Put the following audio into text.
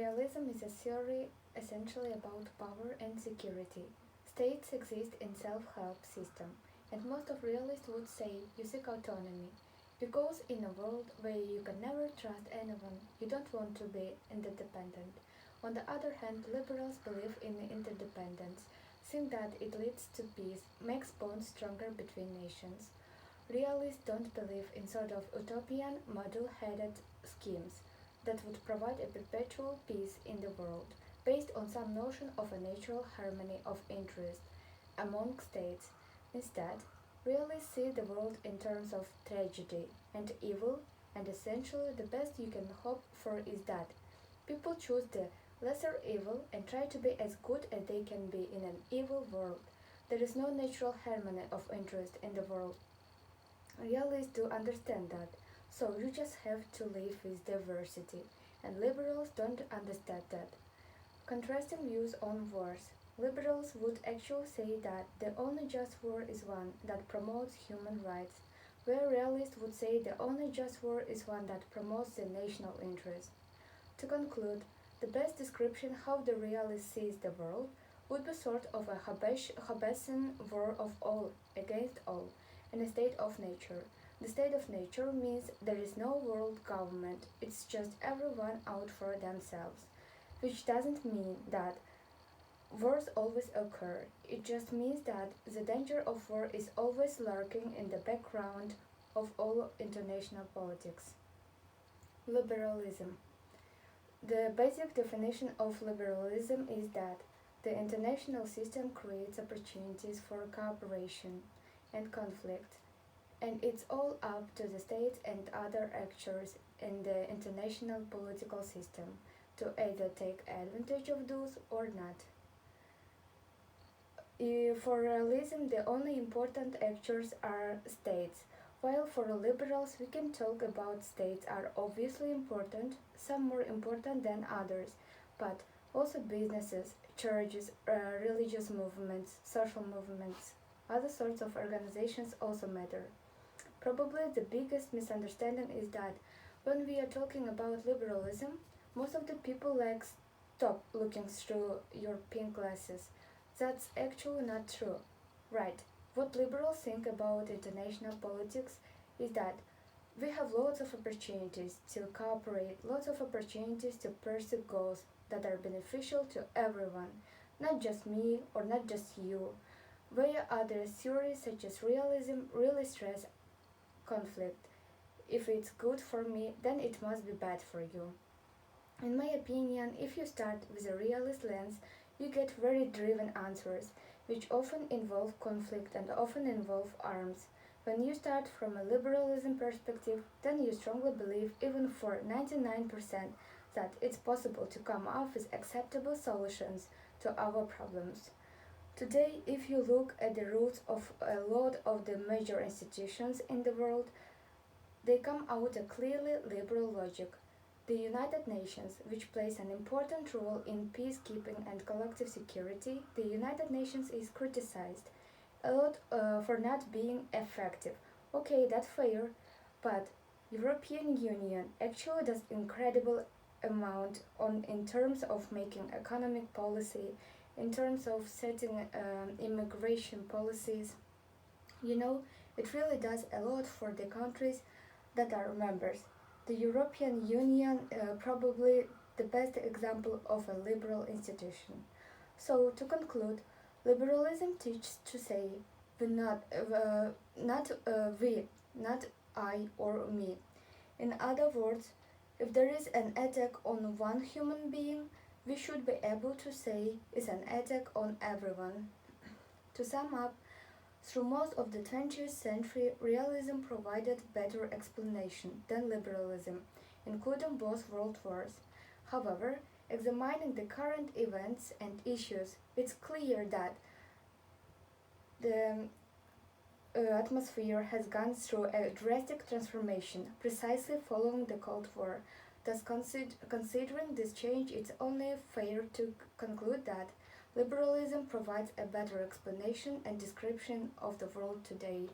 Realism is a theory essentially about power and security. States exist in self-help system, and most of realists would say you seek autonomy. Because in a world where you can never trust anyone, you don't want to be interdependent. On the other hand, liberals believe in interdependence, think that it leads to peace, makes bonds stronger between nations. Realists don't believe in sort of utopian, model-headed schemes that would provide a perpetual peace in the world, based on some notion of a natural harmony of interest among states. Instead, realists see the world in terms of tragedy and evil, and essentially the best you can hope for is that people choose the lesser evil and try to be as good as they can be in an evil world. There is no natural harmony of interest in the world. Realists do understand that, so you just have to live with diversity, and liberals don't understand that. Contrasting views on wars. Liberals would actually say that the only just war is one that promotes human rights, where realists would say the only just war is one that promotes the national interest. To conclude, the best description how the realist sees the world would be sort of a Hobbesian war of all against all, in a state of nature. The state of nature means there is no world government, it's just everyone out for themselves, which doesn't mean that wars always occur, it just means that the danger of war is always lurking in the background of all international politics. Liberalism. The basic definition of liberalism is that the international system creates opportunities for cooperation and conflict, and it's all up to the states and other actors in the international political system to either take advantage of those or not. For realism, the only important actors are states, while for liberals we can talk about states are obviously important, some more important than others, but also businesses, churches, religious movements, social movements, other sorts of organizations also matter. Probably the biggest misunderstanding is that when we are talking about liberalism, most of the people like stop looking through your pink glasses. That's actually not true. Right, what liberals think about international politics is that we have lots of opportunities to cooperate, lots of opportunities to pursue goals that are beneficial to everyone, not just me or not just you. Where other theories such as realism really stress conflict. If it's good for me, then it must be bad for you. In my opinion, if you start with a realist lens, you get very driven answers, which often involve conflict and often involve arms. When you start from a liberalism perspective, then you strongly believe, even for 99%, that it's possible to come up with acceptable solutions to our problems. Today, if you look at the roots of a lot of the major institutions in the world, they come out a clearly liberal logic. The United Nations, which plays an important role in peacekeeping and collective security, the United Nations is criticized a lot for not being effective. Okay, that's fair, but European Union actually does incredible amount in terms of making economic policy, in terms of setting immigration policies. It really does a lot for the countries that are members. The European Union probably the best example of a liberal institution. So to conclude, liberalism teaches to say we, not I or me. In other words, if there is an attack on one human being, we should be able to say it's an attack on everyone. To sum up, through most of the 20th century, realism provided better explanation than liberalism, including both world wars. However, examining the current events and issues, it's clear that the atmosphere has gone through a drastic transformation precisely following the Cold War. Thus, considering this change, it's only fair to conclude that liberalism provides a better explanation and description of the world today.